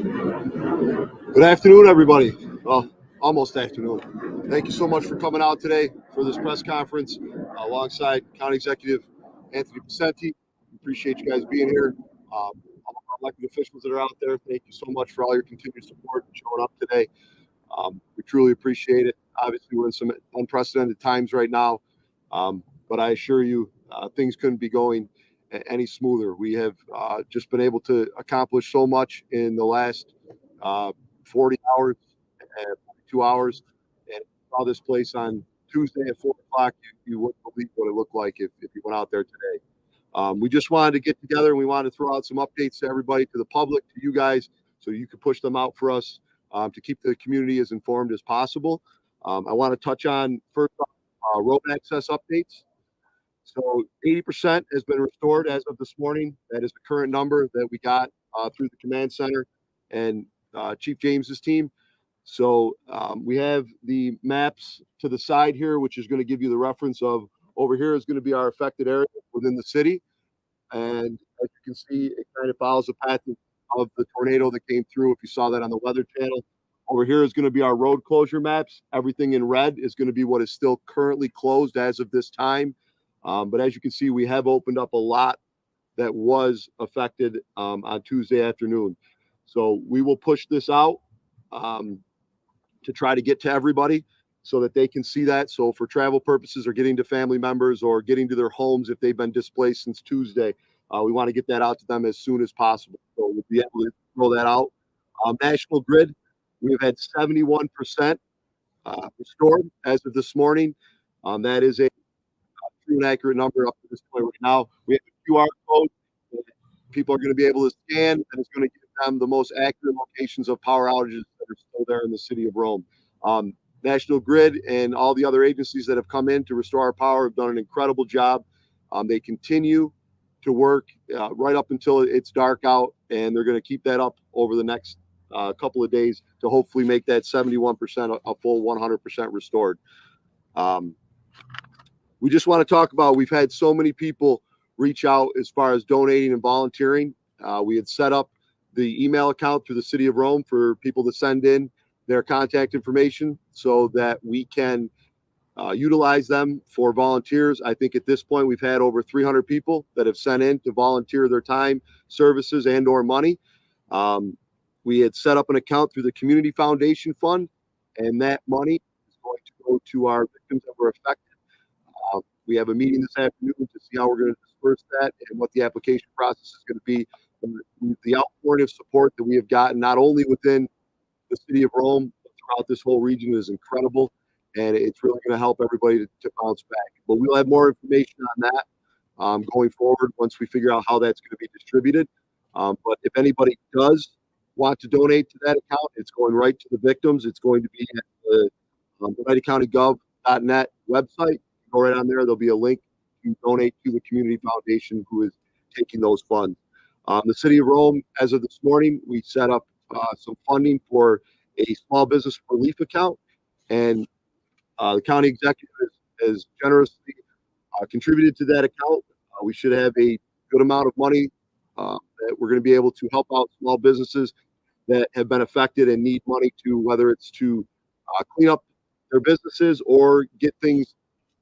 Good afternoon, everybody. Well, almost afternoon. Thank you so much for coming out today for this press conference alongside County Executive Anthony Picenti. Appreciate you guys being here. All of our elected officials that are out there, thank you so much for all your continued support and showing up today. We truly appreciate it. Obviously, we're in some unprecedented times right now, but I assure you, things couldn't be going any smoother. We have just been able to accomplish so much in the last 40 hours and 42 hours. And saw this place on Tuesday at 4 o'clock. You wouldn't believe what it looked like if you went out there today. We just wanted to get together and we wanted to throw out some updates to everybody, to the public, to you guys, so you could push them out for us to keep the community as informed as possible. I want to touch on first road access updates. So 80% has been restored as of this morning. That is the current number that we got through the command center and Chief James's team. So we have the maps to the side here, which is going to give you the reference of over here is going to be our affected area within the city. And as you can see, it kind of follows the path of the tornado that came through. If you saw that on the Weather Channel, over here is going to be our road closure maps. Everything in red is going to be what is still currently closed as of this time. But as you can see, we have opened up a lot that was affected on Tuesday afternoon. So we will push this out to try to get to everybody so that they can see that. So for travel purposes or getting to family members or getting to their homes if they've been displaced since Tuesday, we want to get that out to them as soon as possible. So we'll be able to throw that out. National Grid, we've had 71% restored as of this morning. That is a true and accurate number up to this point right now. We have a QR code that people are going to be able to scan, and it's going to give them the most accurate locations of power outages that are still there in the city of Rome. National Grid and all the other agencies that have come in to restore our power have done an incredible job. They continue to work right up until it's dark out, and they're going to keep that up over the next couple of days to hopefully make that 71% a full 100% restored. We just want to talk about, we've had so many people reach out as far as donating and volunteering. We had set up the email account through the city of Rome for people to send in their contact information so that we can utilize them for volunteers. I think at this point we've had over 300 people that have sent in to volunteer their time, services, and or money. We had set up an account through the Community Foundation Fund, and that money is going to go to our victims that were affected. We have a meeting this afternoon to see how we're going to disperse that and what the application process is going to be. The outpouring of support that we have gotten, not only within the city of Rome, but throughout this whole region, is incredible. And it's really going to help everybody to bounce back. But we'll have more information on that going forward once we figure out how that's going to be distributed. But if anybody does want to donate to that account, it's going right to the victims. It's going to be at the OneidaCountyGov.net website. Go right on there. There'll be a link to donate to the Community Foundation who is taking those funds. The city of Rome, as of this morning, we set up some funding for a small business relief account, and the county executive has generously contributed to that account. We should have a good amount of money that we're going to be able to help out small businesses that have been affected and need money to, whether it's to clean up their businesses or get things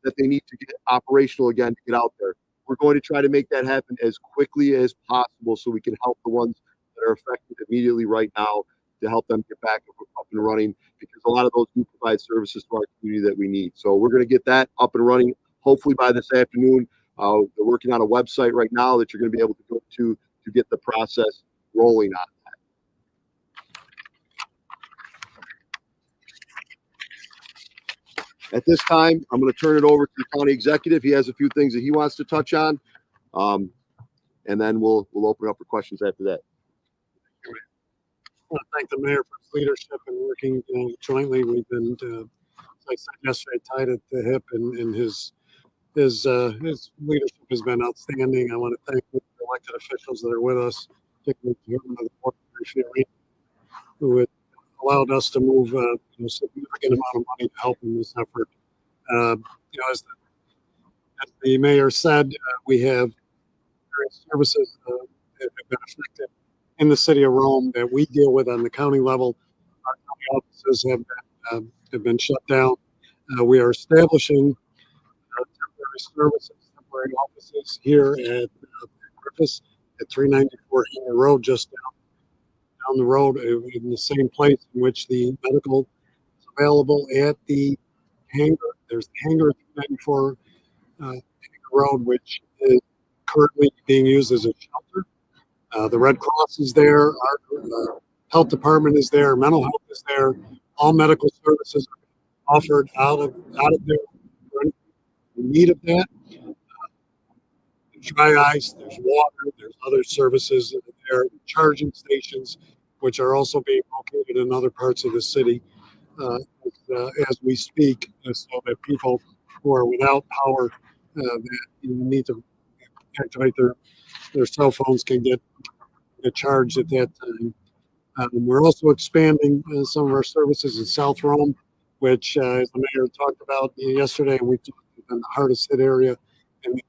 that they need to get operational again to get out there. We're going to try to make that happen as quickly as possible so we can help the ones that are affected immediately right now to help them get back up and running, because a lot of those do provide services to our community that we need. So we're going to get that up and running hopefully by this afternoon. They're working on a website right now that you're going to be able to go to get the process rolling on that. At this time, I'm going to turn it over to the county executive. He has a few things that he wants to touch on, and then we'll open up for questions after that. I want to thank the mayor for his leadership and working jointly. We've been, as I said yesterday, tied at the hip, and his leadership has been outstanding. I want to thank the elected officials that are with us, particularly the chairman of the board, who had allowed us to move a significant amount of money to help in this effort. As the mayor said, we have various services that have been affected. in the city of Rome that we deal with on the county level. Our county offices have been shut down. We are establishing temporary services, temporary offices here at Griffiths at 394 Hanger Road, just down the road, in the same place in which the medical is available at the hangar. There's the hangar at 394 Hanger Road, which is currently being used as a shelter. The Red Cross is there. Our health department is there. Mental health is there. All medical services are offered out of there for any need of that. There's dry ice, there's water, there's other services that are there, charging stations, which are also being located in other parts of the city as we speak, so that people who are without power that need to activate their cell phones can get charged at that time. We're also expanding some of our services in South Rome, which, as the mayor talked about yesterday, we talked in the hardest hit area, and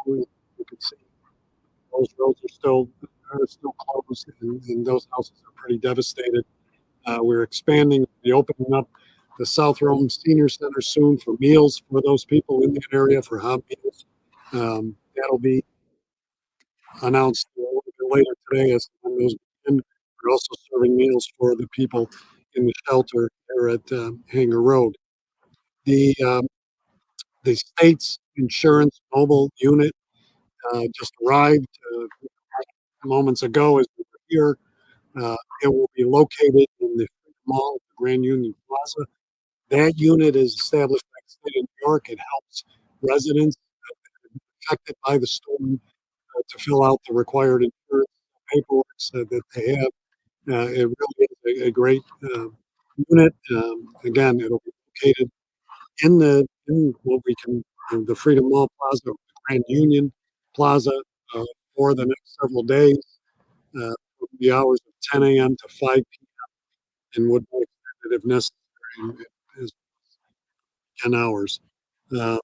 you can see those roads are still closed, and those houses are pretty devastated. We're expanding, opening up the South Rome Senior Center soon for meals for those people in that area for hot meals. That'll be announced a little bit later today as when those begin. We're also serving meals for the people in the shelter there at Hanger Road. The state's insurance mobile unit just arrived moments ago as we were here. It will be located in the mall, the Grand Union Plaza. That unit is established by the state of New York. It helps residents affected by the storm to fill out the required insurance paperwork that they have. It really is a great unit. Again, it'll be located in what we can the Freedom Mall Plaza, the Grand Union Plaza, for the next several days, from the hours of 10 a.m. to 5 p.m. and would be extended if necessary as 10 hours. Uh,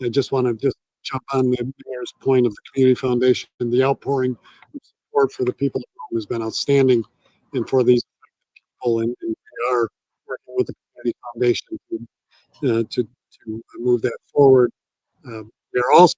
I just want to jump on the mayor's point of the community foundation. The outpouring of support for the people at home has been outstanding, and for these people, and we are working with the community foundation to move that forward. We are also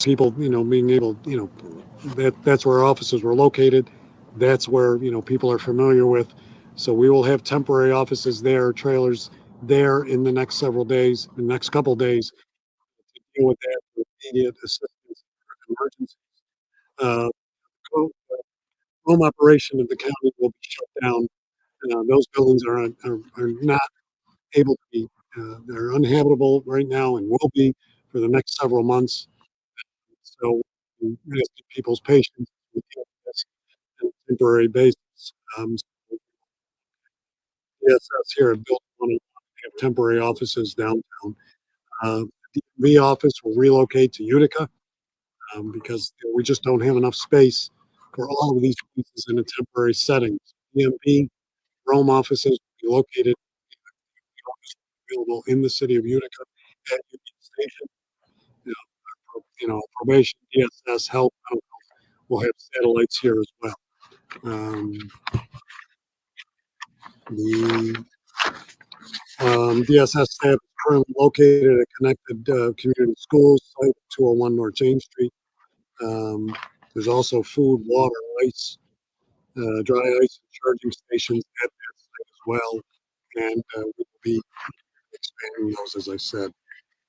people, being able, that's where our offices were located. That's where, people are familiar with. So we will have temporary offices there, trailers there in the next several days, the next couple days, to deal with that for immediate assistance for emergencies. Uh, home operation of the county will be shut down. Those buildings are not able to be, they're uninhabitable right now and will be for the next several months. So we ask people's patience with this on a temporary basis. So DSS here at Building 101 have temporary offices downtown. The DMV office will relocate to Utica because we just don't have enough space for all of these places in a temporary setting. DMV Rome offices will be located available in the city of Utica at Union Station. You probation, DSS, health, mental health will have satellites here as well. Um, the DSS staff is currently located at Connected Community Schools site, 201 North James Street. There's also food, water, ice, dry ice, and charging stations at that site as well. And we will be expanding those, as I said.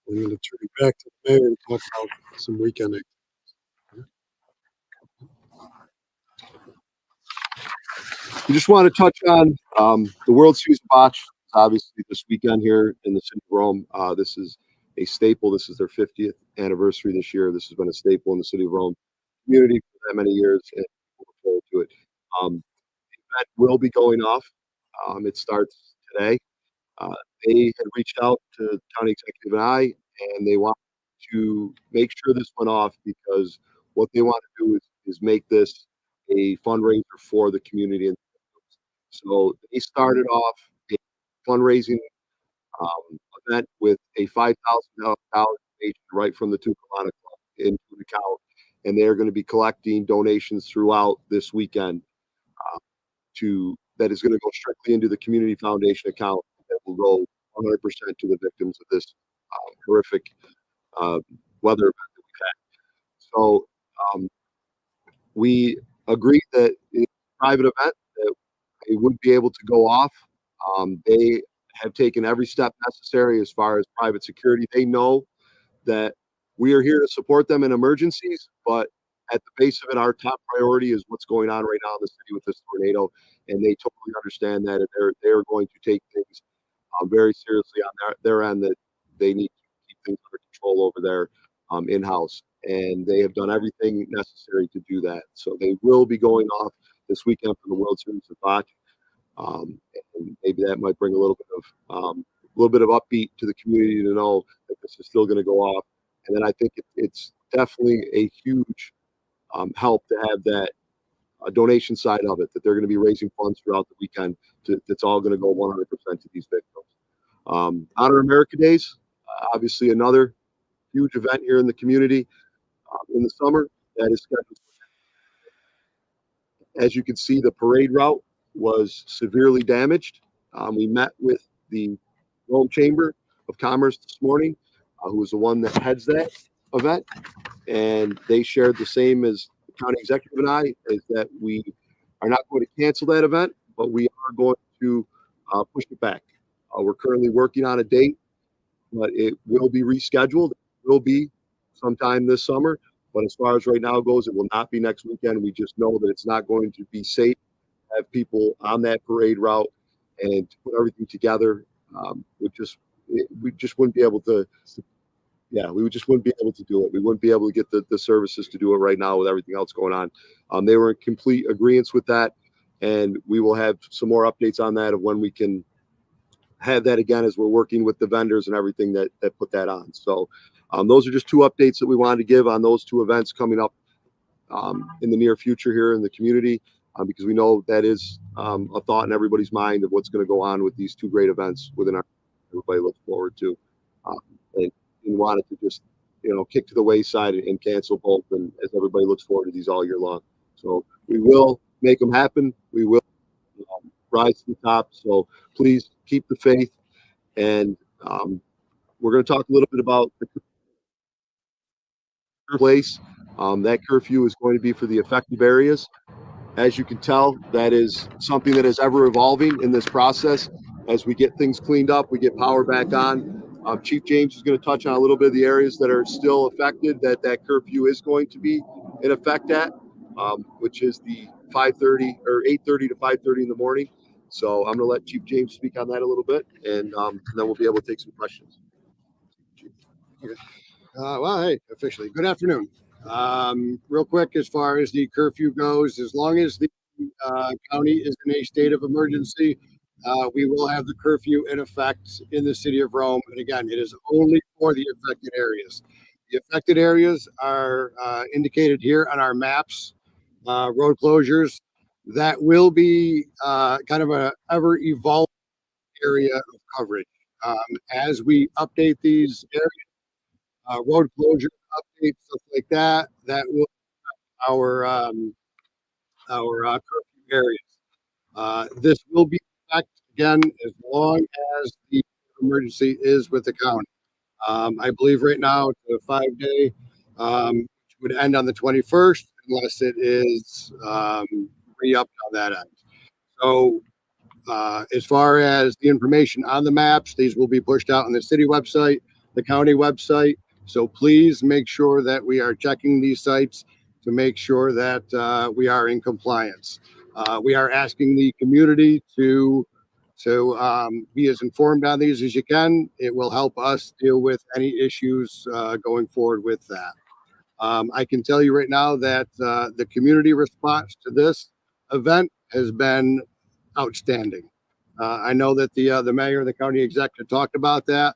I'm going to turn it back to the mayor and talk about some weekend activities. We just want to touch on the World Series of Botch. Obviously, this weekend here in the city of Rome. This is a staple. This is their 50th anniversary this year. This has been a staple in the city of Rome community for that many years, and we look forward to it. The event will be going off. It starts today. Uh, they had reached out to the county executive and I, and they want to make sure this went off because what they want to do is make this a fundraiser for the community. And so they started off a fundraising event with a $5,000 donation right from the Tucalana Club into an account, and they're going to be collecting donations throughout this weekend to that is going to go strictly into the community foundation account that will go 100% to the victims of this horrific uh, weather event that we've had. So we agreed that it's a private event that it would be able to go off. They have taken every step necessary as far as private security. They know that we are here to support them in emergencies, but at the base of it, our top priority is what's going on right now in the city with this tornado, and they totally understand that, and they're going to take things very seriously on their end. That they need to keep things under control over there in house, and they have done everything necessary to do that. So they will be going off this weekend for the World Series of Bocce, and maybe that might bring a little bit of upbeat to the community to know that this is still going to go off. And then I think it's definitely a huge help to have that donation side of it, that they're going to be raising funds throughout the weekend. That's all going to go 100% to these victims. Honor America Days, obviously another huge event here in the community in the summer that is scheduled. As you can see, the parade route was severely damaged. We met with the Rome Chamber of Commerce this morning, who is the one that heads that event, and they shared the same as the county executive and I, is that we are not going to cancel that event, but we are going to push it back. We're currently working on a date, but it will be rescheduled. It will be sometime this summer, but as far as right now goes, it will not be next weekend. We just know that it's not going to be safe to have people on that parade route, and to put everything together. We just wouldn't be able to. Yeah, we just wouldn't be able to do it. We wouldn't be able to get the services to do it right now with everything else going on. They were in complete agreement with that, and we will have some more updates on that of when we can have that again as we're working with the vendors and everything that put that on. So those are just two updates that we wanted to give on those two events coming up in the near future here in the community, because we know that is a thought in everybody's mind of what's going to go on with these two great events within our everybody looks forward to. And wanted to just kick to the wayside and cancel both, and as everybody looks forward to these all year long. So we will make them happen. We will rise to the top. So please keep the faith, and we're going to talk a little bit about the place. That curfew is going to be for the affected areas. As you can tell, that is something that is ever evolving in this process. As we get things cleaned up, we get power back on. Chief James is going to touch on a little bit of the areas that are still affected that curfew is going to be in effect at, which is the 5:30 or 8:30 to 5:30 in the morning. So I'm going to let Chief James speak on that a little bit, and then we'll be able to take some questions. Okay. Well, hey, officially, good afternoon. Real quick, as far as the curfew goes, as long as the county is in a state of emergency, we will have the curfew in effect in the city of Rome. And again, it is only for the affected areas. The affected areas are indicated here on our maps, road closures. That will be kind of a ever evolving area of coverage. As we update these areas, road closure updates, stuff like that, that will our curfew areas. This will be in effect again as long as the emergency is with the county. I believe right now it's a 5-day, which would end on the 21st unless it is re-upped on that end. So as far as the information on the maps, these will be pushed out on the city website, the county website. So please make sure that we are checking these sites to make sure that we are in compliance. We are asking the community to be as informed on these as you can. It will help us deal with any issues going forward with that. I can tell you right now that the community response to this event has been outstanding. I know that the mayor and the county executive talked about that.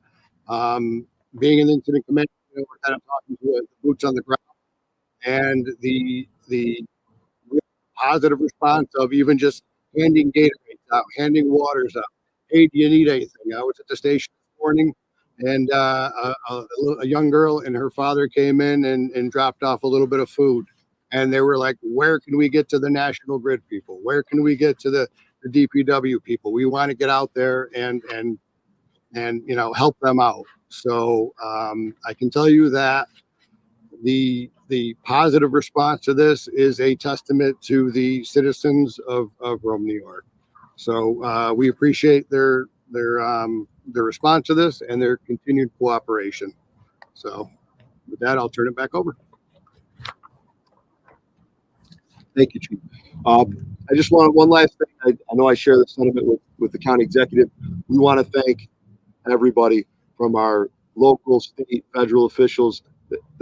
Being an incident commander, we're kind of talking to the boots on the ground, and the positive response of even just handing Gatorades out, handing waters out. Hey, do you need anything? I was at the station this morning, and a young girl and her father came in and dropped off a little bit of food. And they were like, where can we get to the National Grid people? Where can we get to the DPW people? We want to get out there and help them out. So I can tell you that the positive response to this is a testament to the citizens of Rome, New York. So we appreciate their response to this and their continued cooperation. So with that, I'll turn it back over. Thank you, Chief. I just want one last thing. I know I share the sentiment with the county executive. We want to thank everybody from our local, state, federal officials,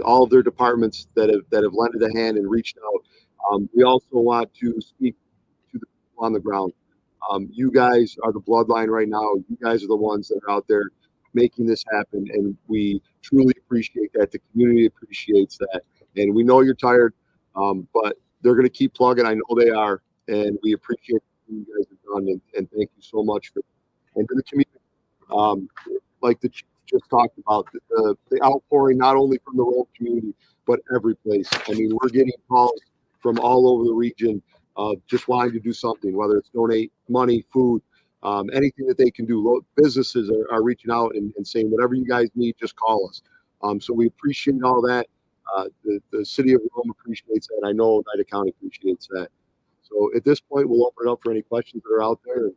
all of their departments that have lended a hand and reached out. We also want to speak to the people on the ground. You guys are the bloodline right now. You guys are the ones that are out there making this happen, and we truly appreciate that. The community appreciates that, and we know you're tired, but they're going to keep plugging. I know they are, and we appreciate what you guys have done, and thank you so much and to the community. Like the chief just talked about, the outpouring not only from the Rome community, but every place. I mean, we're getting calls from all over the region, just wanting to do something, whether it's donate money, food, anything that they can do. Businesses are reaching out and saying, whatever you guys need, just call us. So we appreciate all that. The city of Rome appreciates that. I know Oneida County appreciates that. So at this point, we'll open it up for any questions that are out there.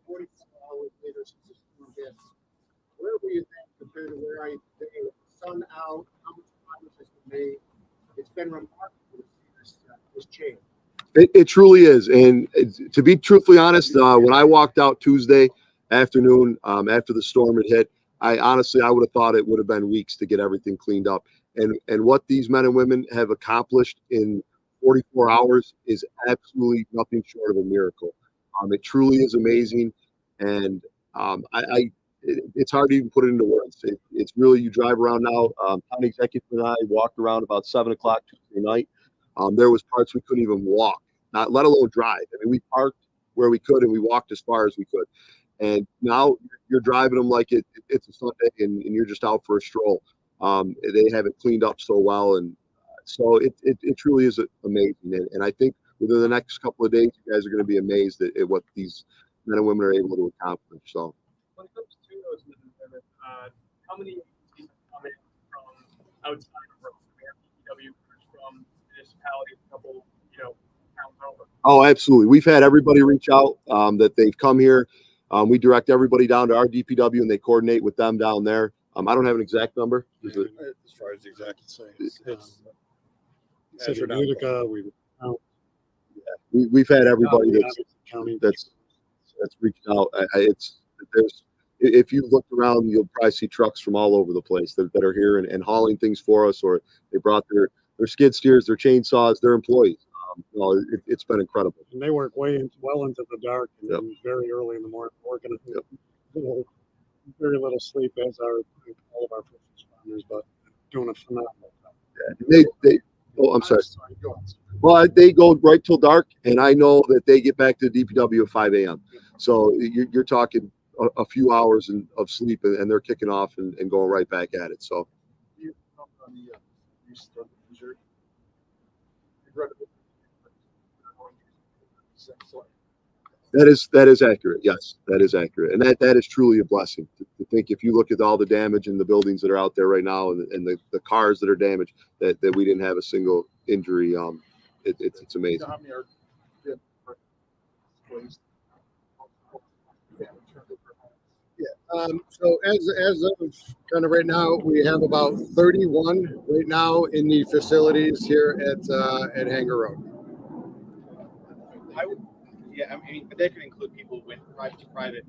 44 hours later since the storm hit, where were you then compared to where I am today with the sun out? How much progress has been made? It's been remarkable to see this change. It truly is. And to be truthfully honest, when I walked out Tuesday afternoon after the storm had hit, I would have thought it would have been weeks to get everything cleaned up. And what these men and women have accomplished in 44 hours is absolutely nothing short of a miracle. It truly is amazing. And it's hard to even put it into words. It's really, you drive around now. County executive and I walked around about 7 o'clock Tuesday night. There was parts we couldn't even walk, not let alone drive. I mean, we parked where we could and we walked as far as we could. And now you're driving them like it's a Sunday and you're just out for a stroll. They have it cleaned up so well. And so it truly is amazing. And I think within the next couple of days, you guys are going to be amazed at what these men and women are able to accomplish. So when it comes to those men and women, how many agencies come in from outside of Rome? We have DPW from municipalities, a couple, towns over. Oh, absolutely. We've had everybody reach out that they've come here. We direct everybody down to our DPW and they coordinate with them down there. I don't have an exact number. As far as the exact it's Utica, we've had everybody that's reached out. If you looked around, you'll probably see trucks from all over the place that are here and hauling things for us, or they brought their skid steers, their chainsaws, their employees. It's been incredible. And they work well into the dark and very early in the morning, working very little sleep as all of our first responders, but doing a phenomenal job. I'm sorry. Well, they go right till dark, and I know that they get back to the DPW at 5 a.m. So you're talking a few hours of sleep, and they're kicking off and going right back at it. So. That is accurate. Yes, that is accurate, and that is truly a blessing to think. If you look at all the damage in the buildings that are out there right now, and the cars that are damaged, that we didn't have a single injury. It's amazing. So as of kind of right now, we have about 31 right now in the facilities here at Hanger Road. I mean, but that could include people with private to private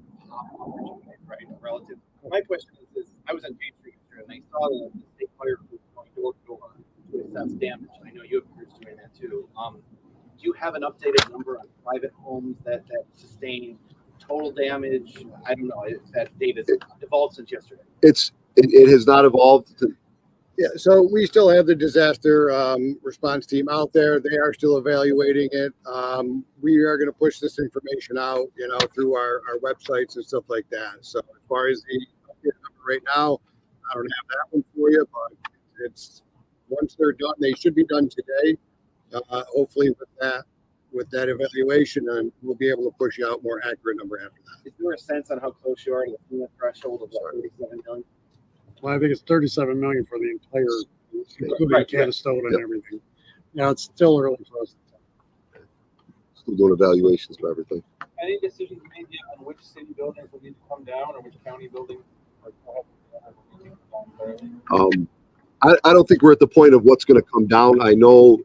right? Relative. My question is I was on Main Street yesterday and I saw the state fire crew going door to door to assess damage. I know you have crews doing that too. Do you have an updated number on private homes that sustained total damage? I don't know if that data has evolved since yesterday. It has not evolved Yeah, so we still have the disaster response team out there. They are still evaluating it. We are going to push this information out, through our websites and stuff like that. So as far as the update number right now, I don't have that one for you, but it's once they're done, they should be done today. Hopefully with that evaluation, and we'll be able to push you out more accurate number after that. Is there a sense on how close you are to the FEMA threshold of that 37 million? Well, I think it's 37 million for the entire, including Right, Canastota and Yep. everything. Yeah, it's still early for us to tell. Still doing evaluations of everything. Any decisions made yet on which city buildings will need to come down or which county building? I don't think we're at the point of what's going to come down. I know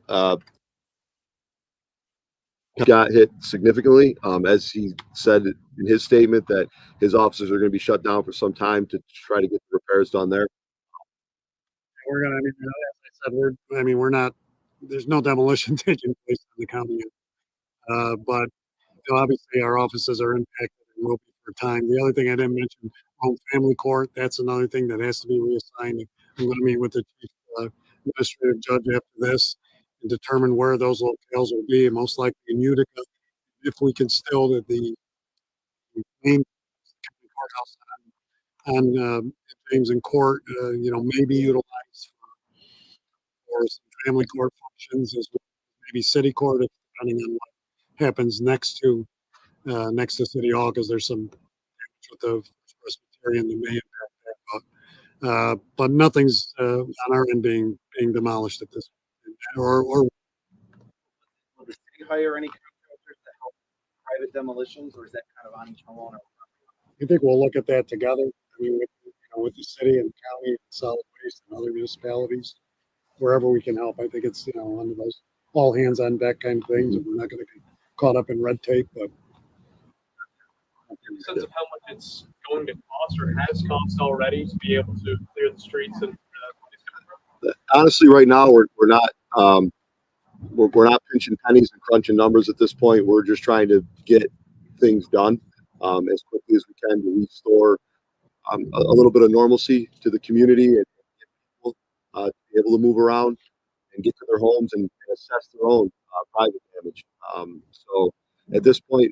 got hit significantly, as he said in his statement that his offices are going to be shut down for some time to try to get the repairs done there. We're gonna, as I said, we're not, there's no demolition taking place in the county yet. But obviously our offices are impacted and will be for time. The other thing I didn't mention, home family court, that's another thing that has to be reassigned. I'm going to meet with the chief administrative judge after this and determine where those locales will be, most likely in Utica, if we can still the main courthouse on James and Court, maybe utilized for some family court functions as well, maybe city court, depending on what happens next to City Hall, because there's some damage with the Presbyterian that may impact that. But nothing's on our end being demolished at this point. Or Will the city hire any contractors to help private demolitions, or is that kind of on each homeowner? I think we'll look at that together. With the city and county and solid waste and other municipalities, wherever we can help. I think it's under those all hands on deck kind of things, and we're not going to get caught up in red tape. But a sense of how much it's going to cost or has cost already to be able to clear the streets and Honestly, right now we're not we're not pinching pennies and crunching numbers at this point. We're just trying to get things done as quickly as we can to restore a little bit of normalcy to the community and get people to be able to move around and get to their homes and assess their own private damage. So at this point,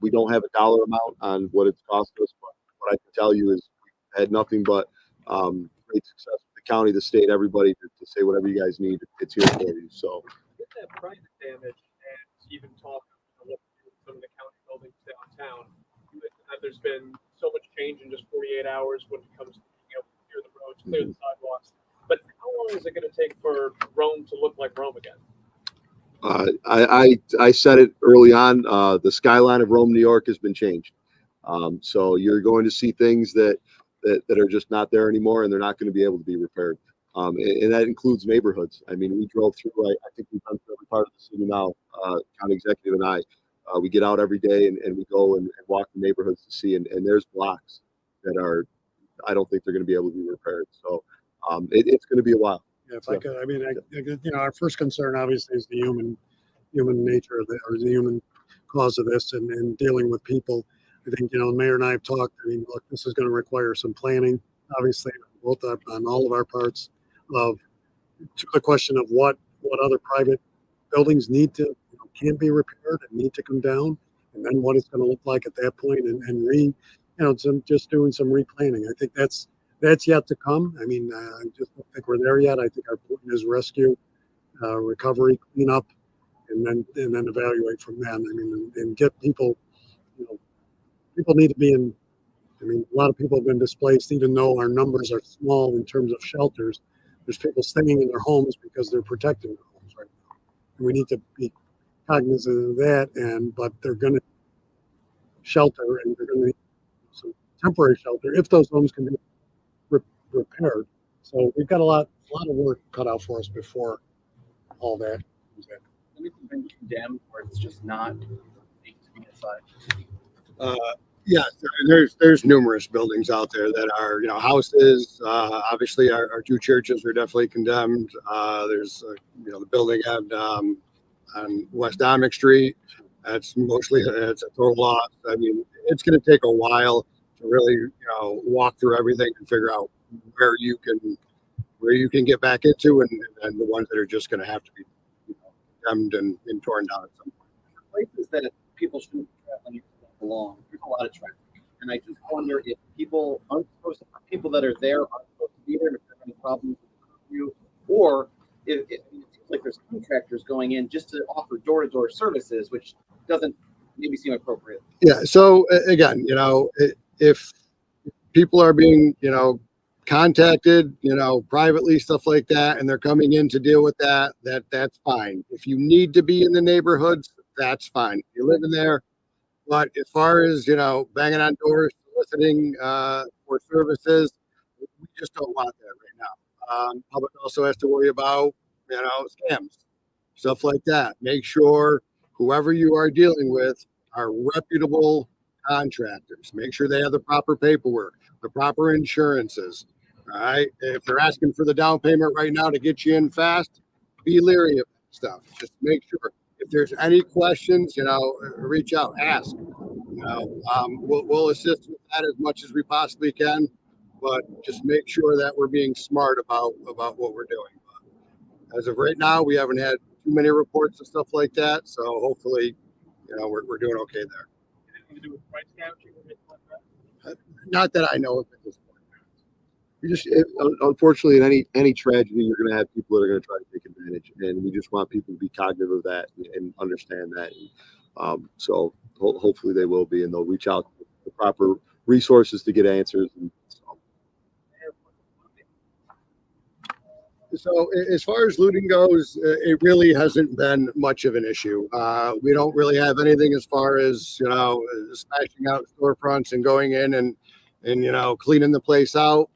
we don't have a dollar amount on what it's cost us, but what I can tell you is we've had nothing but great success with the county, the state, everybody to say whatever you guys need, it's here for you. So with that private damage and even talk about what some of the county buildings downtown, you mentioned that there's been so much change in just 48 hours when it comes to being able to clear the roads, clear the sidewalks. But how long is it going to take for Rome to look like Rome again? I said it early on. The skyline of Rome, New York, has been changed. So you're going to see things that are just not there anymore, and they're not going to be able to be repaired. And that includes neighborhoods. I mean, we drove through. I think we've done through every part of the city now. County executive and I, we get out every day and we go and walk the neighborhoods to see. And there's blocks that are. I don't think they're going to be able to be repaired. So it's going to be a while. yeah, if I could, our first concern obviously is the human nature of or the human cause of this, and dealing with people. I think the mayor and I have talked. I mean, look, this is going to require some planning, obviously, both on all of our parts. To the question of what other private buildings need to can be repaired and need to come down, and then what it's going to look like at that point, and just doing some replanning. I think that's yet to come. I mean, I just don't think we're there yet. I think our point is rescue, recovery, cleanup, and then evaluate from then. I mean, and get people. People need to be in. I mean, a lot of people have been displaced, even though our numbers are small in terms of shelters. There's people staying in their homes because they're protecting their homes right now. And we need to be cognizant of that. But they're going to shelter, and they're going to need some temporary shelter if those homes can be repaired. So we've got a lot of work cut out for us before all that comes in. Anything been condemned where it's just not safe to be inside? Yeah, there's numerous buildings out there that are, houses. Obviously, our two churches are definitely condemned. There's, the building on West Amick Street. It's a total loss. I mean, it's going to take a while to really, walk through everything and figure out where you can where you can get back into, and the ones that are just going to have to be, condemned and torn down at some point. Places that people shouldn't be traveling into don't belong. There's a lot of traffic, and I just wonder if people that are there aren't supposed to be there, and if there are any problems with the curfew, or if it seems like there's contractors going in just to offer door-to-door services, which doesn't maybe seem appropriate. Yeah. So again, if people are being, contacted, privately, stuff like that, and they're coming in to deal with that's fine. If you need to be in the neighborhoods, that's fine. If you live in there. But as far as, banging on doors, soliciting for services, we just don't want that right now. Public also has to worry about, scams, stuff like that. Make sure whoever you are dealing with are reputable contractors. Make sure they have the proper paperwork, the proper insurances. All right. If they're asking for the down payment right now to get you in fast, be leery of that stuff. Just make sure. If there's any questions, reach out, ask. We'll assist with that as much as we possibly can, but just make sure that we're being smart about what we're doing. But as of right now, we haven't had too many reports and stuff like that, so hopefully, we're doing okay there. Anything to do with price gouging or anything like that? Not that I know of at this point. Unfortunately, in any tragedy, you're going to have people that are going to try to take advantage, and we just want people to be cognizant of that and understand that. So hopefully they will be, and they'll reach out to the proper resources to get answers. And so as far as looting goes, it really hasn't been much of an issue. We don't really have anything as far as, smashing out storefronts and going in and cleaning the place out.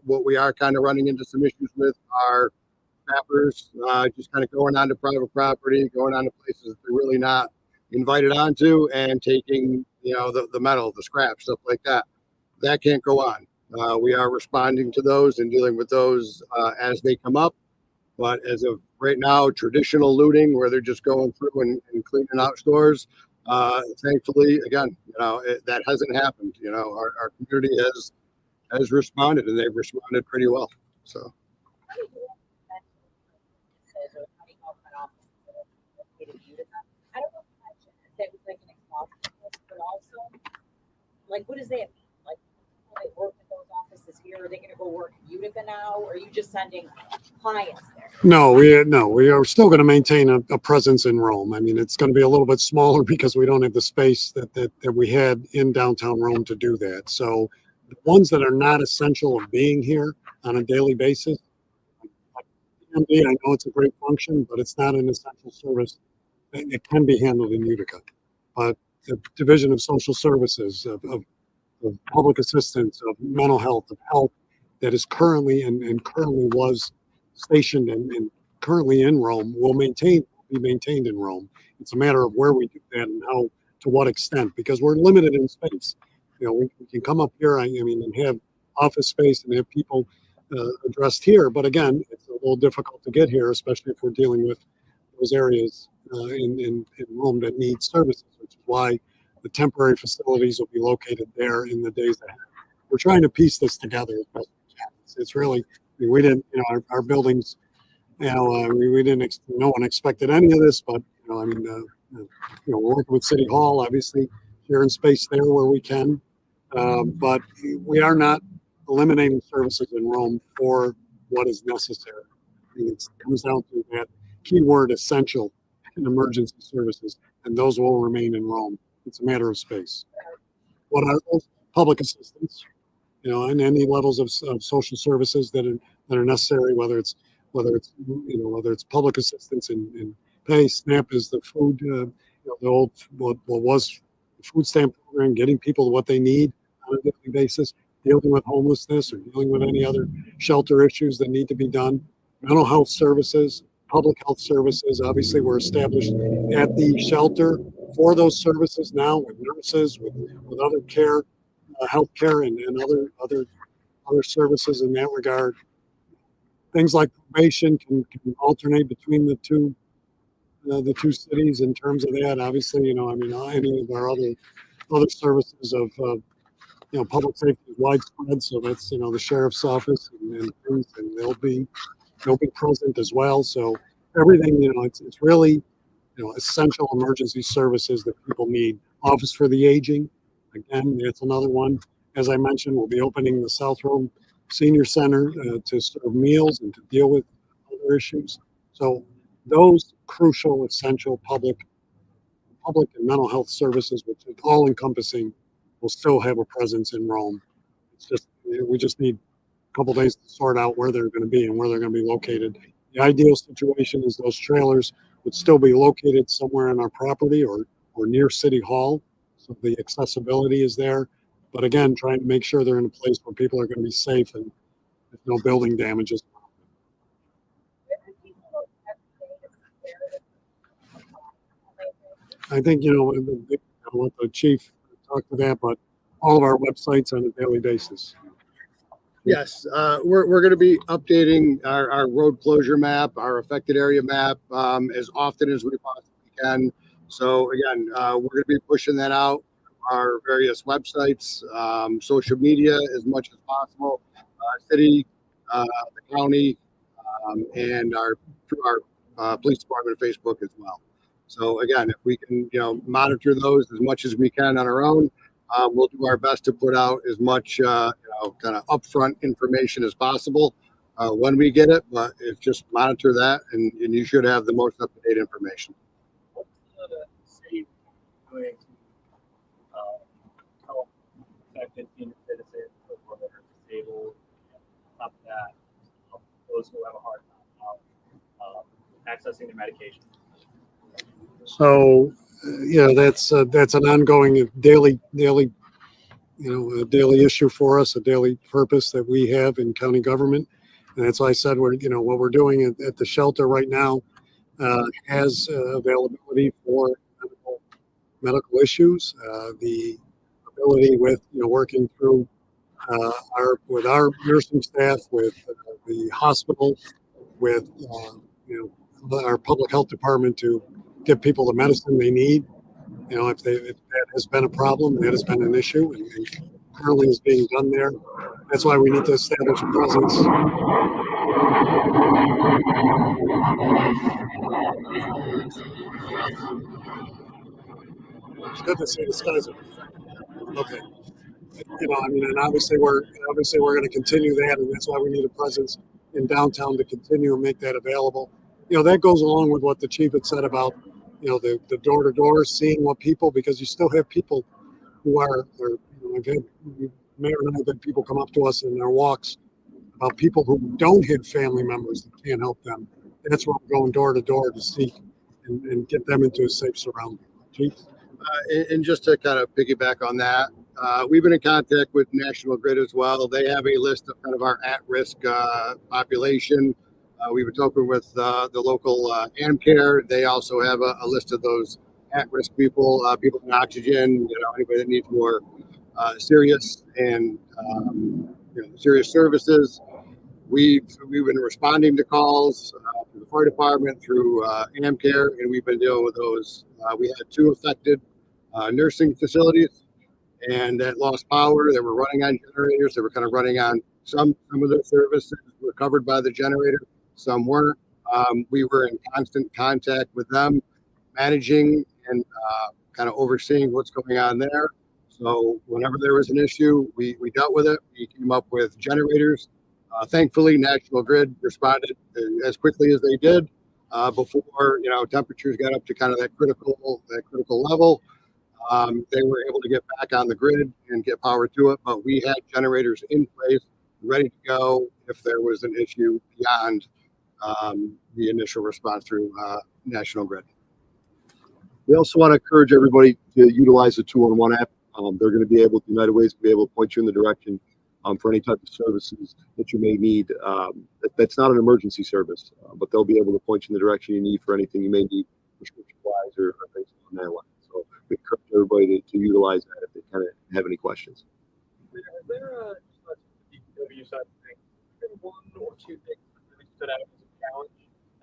What we are kind of running into some issues with are trappers, just kind of going onto private property, going onto places that they're really not invited onto, and taking, the metal, the scrap, stuff like that. That can't go on. We are responding to those and dealing with those as they come up. But as of right now, traditional looting where they're just going through and cleaning out stores, thankfully, again, that hasn't happened. Our community has responded, and they've responded pretty well. So. I don't know if that was like an exhaustion, but also, like, what does that mean? Like, will they work at those offices here? Are they going to go work in Utica now? Or are you just sending clients there? No, we are still going to maintain a presence in Rome. I mean, it's going to be a little bit smaller because we don't have the space that we had in downtown Rome to do that. So the ones that are not essential of being here on a daily basis, like PMD, I know it's a great function, but it's not an essential service. It can be handled in Utica. But the Division of Social Services, of public assistance, of mental health, of health, that is currently and currently was stationed and currently in Rome will be maintained in Rome. It's a matter of where we do that and how, to what extent, because we're limited in space. We can come up here, and have office space and have people addressed here. But again, it's a little difficult to get here, especially if we're dealing with those areas in Rome that need services, which is why the temporary facilities will be located there in the days ahead. We're trying to piece this together as best we can. It's really, we didn't, our buildings, we didn't, no one expected any of this, but, we're working with City Hall, obviously, sharing space there where we can. But we are not eliminating services in Rome for what is necessary. It comes down to that keyword essential in emergency services, and those will remain in Rome. It's a matter of space. What are those? Public assistance, and any levels of social services that are necessary, whether it's public assistance in pay. SNAP is the food, the old what was the food stamp program, getting people what they need on a daily basis, dealing with homelessness or dealing with any other shelter issues that need to be done. Mental health services, public health services. Obviously, we're established at the shelter for those services now with nurses, with other care, healthcare, and other services in that regard. Things like probation can alternate between the two cities in terms of that. Obviously, any of our other services of public safety is widespread, so that's the sheriff's office and things, and they'll be present as well. So everything, it's really essential emergency services that people need. Office for the Aging, again, it's another one. As I mentioned, we'll be opening the South Road Senior Center to serve meals and to deal with other issues. So those crucial, essential public and mental health services, which is all encompassing, will still have a presence in Rome. It's just we just need a couple days to sort out where they're going to be and where they're going to be located. The ideal situation is those trailers would still be located somewhere on our property or near City Hall, so the accessibility is there. But again, trying to make sure they're in a place where people are going to be safe and there's no building damages. I think, I'll let the chief talk to that, but all of our websites on a daily basis. Yes, we're going to be updating our road closure map, our affected area map, as often as we possibly can. So again, we're going to be pushing that out, our various websites, social media as much as possible, city, the county, and through our police department Facebook as well. So again, if we can, monitor those as much as we can on our own, we'll do our best to put out as much, kind of upfront information as possible when we get it. But it's just monitor that, and you should have the most up-to-date information. What's the city doing to help affected senior citizens or that are disabled? And on top of that, help those who have a hard time accessing their medication? So, that's an ongoing daily, a daily issue for us, a daily purpose that we have in county government. And that's why I said what we're doing at the shelter right now has availability for medical issues, the ability with working through our nursing staff, with the hospital, with our public health department to give people the medicine they need. If that has been a problem, that has been an issue, and currently is being done there. That's why we need to establish a presence. It's good to see the skies are okay. And obviously we're going to continue that, and that's why we need a presence in downtown to continue and make that available. That goes along with what the chief had said about the door to door, seeing what people, because you still have people who Mayor and I have had people come up to us in their walks about people who don't have family members that can't help them. That's where we're going door to door to seek and get them into a safe surrounding. Chief? And just to kind of piggyback on that, we've been in contact with National Grid as well. They have a list of kind of our at-risk population. We've been talking with the local AmCare. They also have a list of those at-risk people, people in oxygen, anybody that needs more serious and serious services. We've been responding to calls through the fire department, through AmCare, and we've been dealing with those. We had 2 affected nursing facilities, and that lost power. They were running on generators. They were kind of running on some of their services were covered by the generator, some weren't. We were in constant contact with them, managing and kind of overseeing what's going on there. So whenever there was an issue, we dealt with it. We came up with generators. Thankfully, National Grid responded as quickly as they did before temperatures got up to kind of that critical level. They were able to get back on the grid and get power to it, but we had generators in place, ready to go if there was an issue beyond the initial response through National Grid. We also want to encourage everybody to utilize the 211 app. They're going to be able, United Way is going to be able to point you in the direction for any type of services that you may need. That's not an emergency service, but they'll be able to point you in the direction you need for anything you may need, prescription-wise or things on that line. So we encourage everybody to utilize that if they kind of have any questions. Is there the DPW side of things, been 1 or 2 things that really stood out as a challenge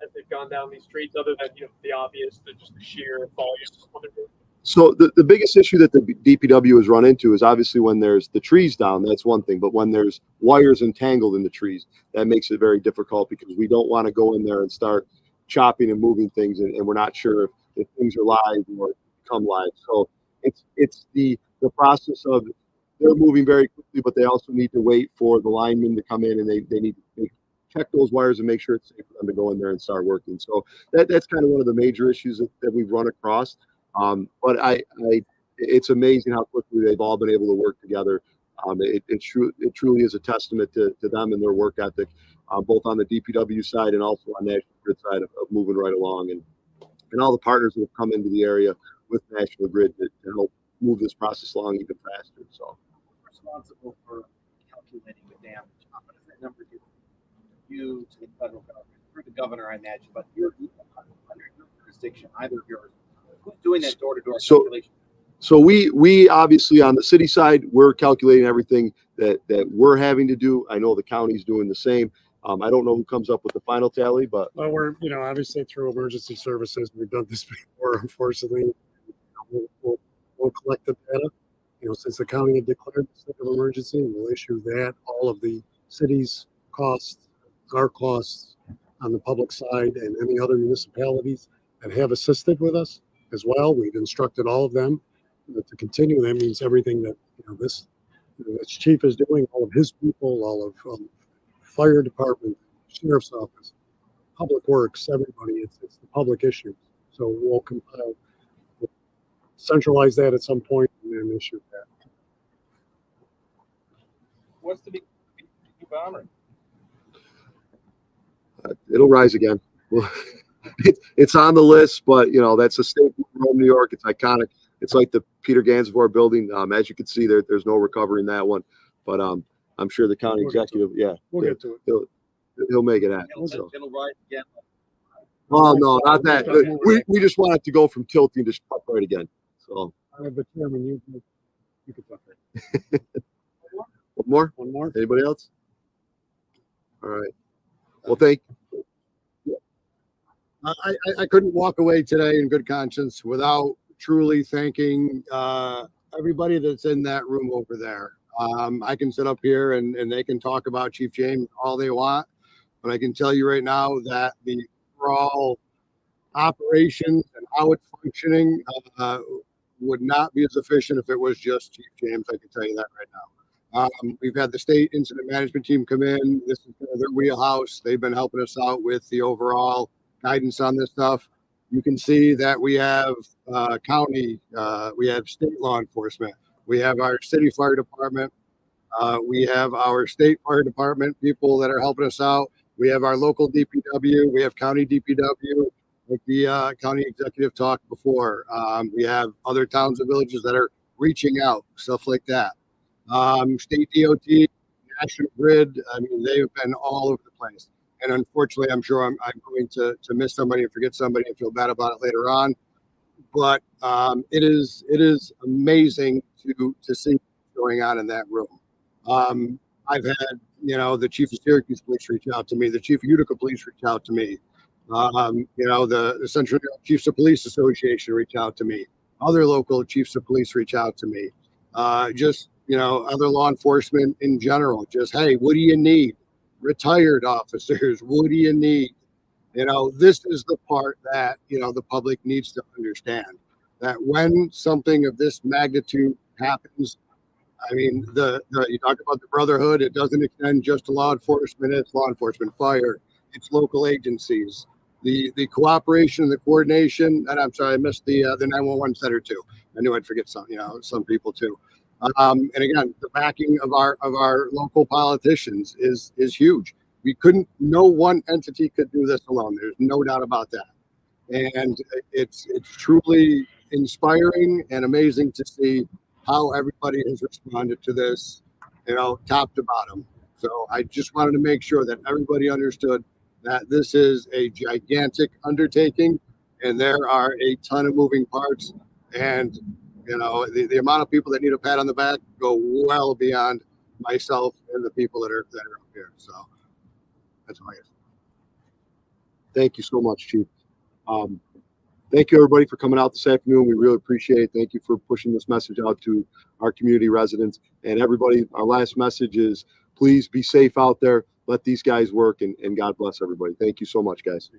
as they've gone down these streets, other than the obvious, just the sheer volume of what they're doing? So the biggest issue that the DPW has run into is obviously when there's the trees down, that's one thing. But when there's wires entangled in the trees, that makes it very difficult because we don't want to go in there and start chopping and moving things, and we're not sure if things are live or become live. So it's the process of they're moving very quickly, but they also need to wait for the linemen to come in, and they need to check those wires and make sure it's safe for them to go in there and start working. So that's kind of one of the major issues that we've run across. But it's amazing how quickly they've all been able to work together. It truly is a testament to them and their work ethic, both on the DPW side and also on National Grid side of moving right along, and all the partners that have come into the area with National Grid to help move this process along even faster. So, responsible for calculating the damage. What does that number do? You to the federal government, through the governor, I imagine, but you're under your jurisdiction, either of yours. Who's doing that door-to-door calculation? So we obviously on the city side, we're calculating everything that we're having to do. I know the county's doing the same. I don't know who comes up with the final tally, but Well, we're, obviously through emergency services, we've done this before, unfortunately. We'll collect the data. Since the county had declared the state of emergency, we'll issue that, all of the city's costs, our costs on the public side, and any other municipalities that have assisted with us as well. We've instructed all of them to continue. That means everything that this chief is doing, all of his people, all of fire department, sheriff's office, public works, everybody. It's the public issues. So we'll compile, centralize that at some point, and then issue that. What's the big bomber? it'll rise again. It's on the list, but that's a state of New York. It's iconic. It's like the Peter Gansevoort building. As you can see, there's no recovering that one. But I'm sure the county executive, We'll get to it. He'll make it happen. It'll rise again. Oh no, not that. We just want it to go from tilting to up right again. So. But Chairman, you can talk right. One more. One more. Anybody else? All right. Well, thank. I couldn't walk away today in good conscience without truly thanking everybody that's in that room over there. I can sit up here and they can talk about Chief James all they want, but I can tell you right now that the overall operations and how it's functioning would not be as efficient if it was just Chief James. I can tell you that right now. We've had the state incident management team come in. This is kind of their wheelhouse. They've been helping us out with the overall guidance on this stuff. You can see that we have county, we have state law enforcement, we have our city fire department, we have our state fire department people that are helping us out. We have our local DPW, we have county DPW, like the county executive talked before. We have other towns and villages that are reaching out, stuff like that. State DOT, National Grid, I mean, they've been all over the place. And unfortunately, I'm sure I'm going to miss somebody and forget somebody and feel bad about it later on. But it is amazing to see what's going on in that room. I've had, the chief of Syracuse Police reach out to me, the chief of Utica Police reach out to me, the Central New York Chiefs of Police Association reach out to me, other local chiefs of police reach out to me, other law enforcement in general. Just, hey, what do you need? Retired officers, what do you need? This is the part that the public needs to understand, that when something of this magnitude happens, I mean, you talk about the brotherhood, it doesn't extend just to law enforcement. It's law enforcement, fire, it's local agencies, the cooperation, the coordination. And I'm sorry, I missed the 911 center too. I knew I'd forget some people too. And again, the backing of our local politicians is huge. No one entity could do this alone. There's no doubt about that. And it's truly inspiring and amazing to see how everybody has responded to this, top to bottom. So I just wanted to make sure that everybody understood that this is a gigantic undertaking and there are a ton of moving parts, and the amount of people that need a pat on the back go well beyond myself and the people that are up here. So that's all I guess. Thank you so much, Chief. thank you everybody for coming out this afternoon. We really appreciate it. Thank you for pushing this message out to our community residents and everybody. Our last message is please be safe out there. Let these guys work and God bless everybody. Thank you so much, guys.